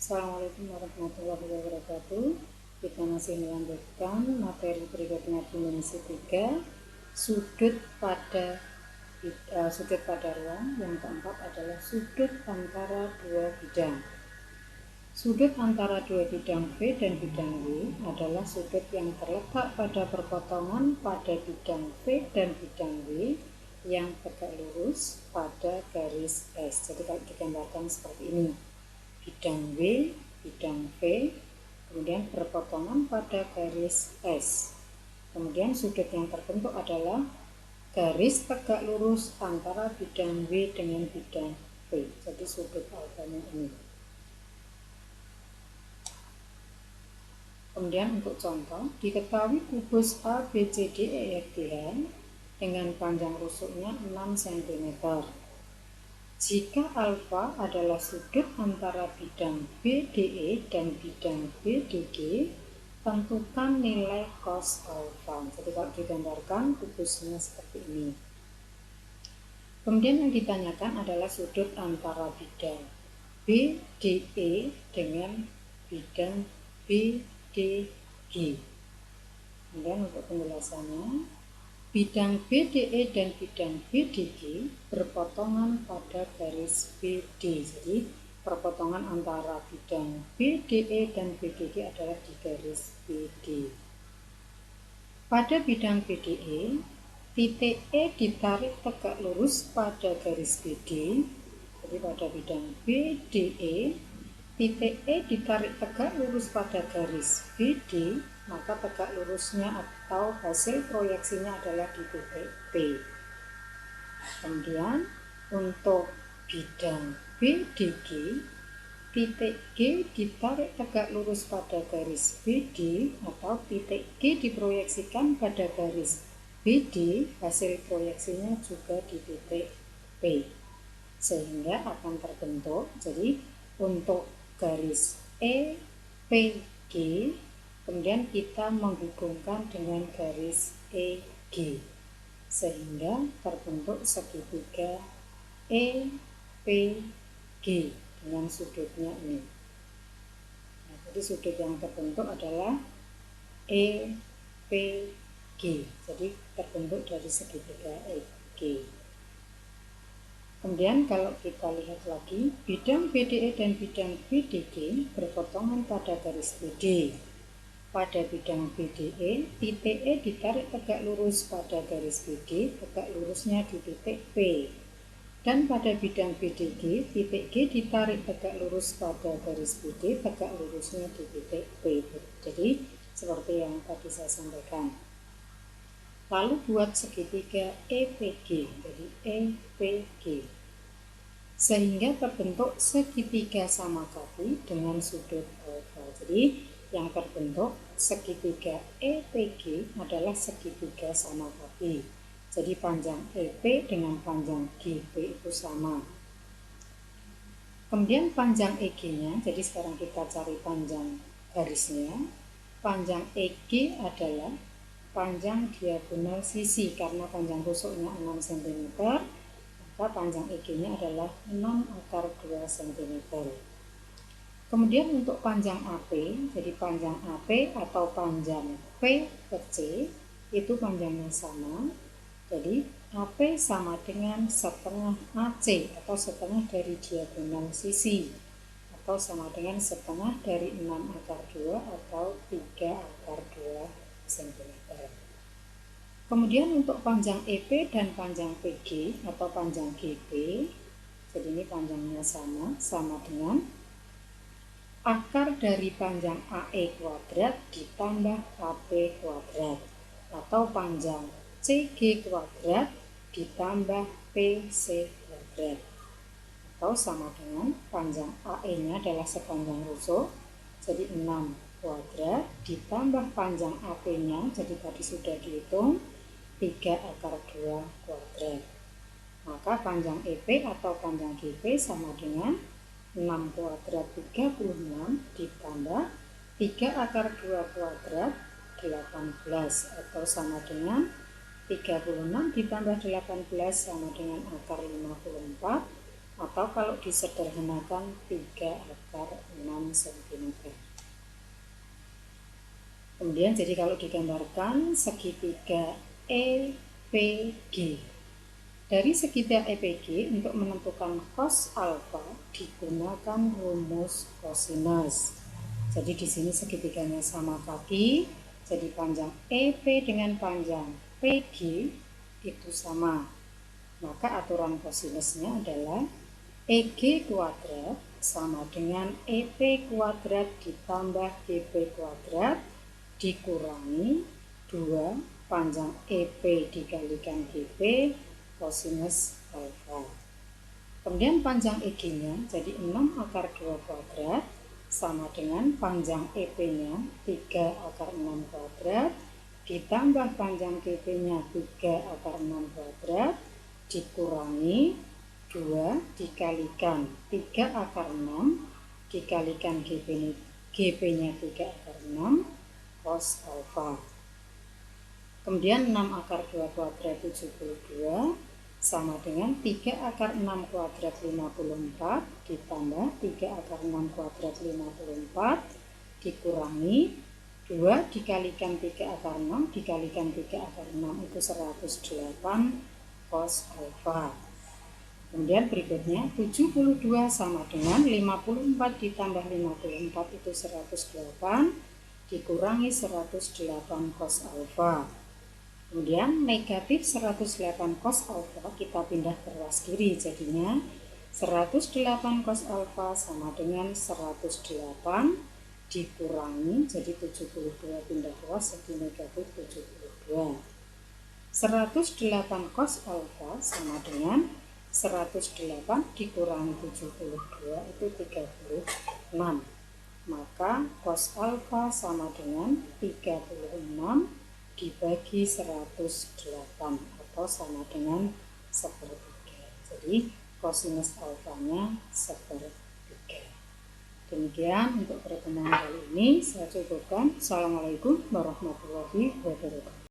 Assalamualaikum warahmatullahi wabarakatuh. Kita masih melanjutkan materi berikutnya dimensi 3, sudut pada ruang. Yang keempat adalah sudut antara dua bidang. Sudut antara dua bidang V dan bidang W adalah sudut yang terletak pada perpotongan pada bidang V dan bidang W yang tegak lurus pada garis S. Jadi kalau digambarkan seperti ini, bidang W, bidang V, kemudian berpotongan pada garis S. Kemudian sudut yang terbentuk adalah garis tegak lurus antara bidang W dengan bidang V. Jadi sudut alfanya ini. Kemudian untuk contoh, diketahui kubus ABCDEFGH dengan panjang rusuknya 6 cm. Jika alfa adalah sudut antara bidang BDE dan bidang BDG, tentukan nilai cos alfa. Jadi kalau digambarkan kubusnya seperti ini. Kemudian yang ditanyakan adalah sudut antara bidang BDE dengan bidang BDG. Kemudian untuk penjelasannya, bidang BDE dan bidang BDG berpotongan pada garis BD. Jadi perpotongan antara bidang BDE dan BDG adalah di garis BD. Pada bidang BDE, titik E ditarik tegak lurus pada garis BD. Jadi pada bidang BDE, titik E ditarik tegak lurus pada garis BD, maka tegak lurusnya atau hasil proyeksinya adalah di titik P. Kemudian untuk bidang BDG, titik G ditarik tegak lurus pada garis BD atau titik G diproyeksikan pada garis BD, hasil proyeksinya juga di titik P, sehingga akan terbentuk. Jadi untuk garis EPG, kemudian kita menghubungkan dengan garis EG, sehingga terbentuk segitiga EPG dengan sudutnya ini. Nah, jadi sudut yang terbentuk adalah EPG. Jadi terbentuk dari segitiga EG. Kemudian kalau kita lihat lagi, bidang BDE dan bidang BDG berpotongan pada garis BD. Pada bidang BDE, titik E ditarik tegak lurus pada garis BD, tegak lurusnya di titik P. Dan pada bidang BDG, titik G ditarik tegak lurus pada garis BD, tegak lurusnya di titik P. Jadi seperti yang tadi saya sampaikan. Lalu buat segitiga EPG, jadi EPG, sehingga terbentuk segitiga sama kaki dengan sudut alfa. Jadi yang terbentuk segitiga EPG adalah segitiga sama kaki. Jadi panjang EP dengan panjang GP itu sama. Kemudian panjang EG-nya, jadi sekarang kita cari panjang garisnya. Panjang EG adalah panjang diagonal sisi, karena panjang rusuknya 6 cm, maka panjang EG-nya adalah 6/2 cm. Kemudian untuk panjang AP, jadi panjang AP atau panjang P ke C, itu panjangnya sama. Jadi AP sama dengan setengah AC atau setengah dari diagonal sisi, atau sama dengan setengah dari 6/2 atau 3/2 cm. Kemudian untuk panjang EP dan panjang PG atau panjang GP, jadi ini panjangnya sama dengan akar dari panjang AE kuadrat ditambah AP kuadrat, atau panjang CG kuadrat ditambah PC kuadrat, atau sama dengan panjang AE-nya adalah sepanjang rusuk, jadi 6 kuadrat ditambah panjang AP-nya, jadi tadi sudah dihitung 3/2 kuadrat. Maka panjang EP atau panjang GP sama dengan 6 kuadrat 36 ditambah 3/2 kuadrat 18, atau sama dengan 36 ditambah 18 sama dengan akar 54 atau kalau disederhanakan 3/6 cm. Kemudian jadi kalau digambarkan segitiga EPG. Dari segitiga EPG untuk menentukan cos alfa digunakan rumus kosinus. Jadi di sini segitiganya sama kaki, jadi panjang EP dengan panjang PG itu sama. Maka aturan kosinusnya adalah EG kuadrat sama dengan EP kuadrat ditambah GP kuadrat dikurangi 2 panjang EP dikalikan GP kosinus alfa. Kemudian panjang EG-nya jadi 6/2 kuadrat sama dengan panjang EP-nya 3/6 kuadrat ditambah panjang GP-nya 3/6 kuadrat dikurangi 2 dikalikan 3/6 dikalikan GP-nya 3/6 cos alfa. Kemudian 6/2 kuadrat 72 sama dengan 3/6 kuadrat 54 ditambah 3/6 kuadrat 54 dikurangi 2 dikalikan 3/6 dikalikan 3/6 itu 108 cos alfa. Kemudian berikutnya 72 sama dengan 54 ditambah 54 itu 108 dikurangi 108 cos alfa. Kemudian negatif 108 cos alfa kita pindah ke ruas kiri, jadinya 108 cos alfa sama dengan 108 dikurangi jadi 72 pindah ruas jadi negatif 72. 108 cos alfa sama dengan 108 dikurangi 72 itu 36. Maka cos alfa sama dengan 36 dibagi 108 atau sama dengan 1/3. Jadi kosinus alfanya 1/3. Demikian untuk pertemuan kali ini saya cukupkan. Assalamualaikum warahmatullahi wabarakatuh.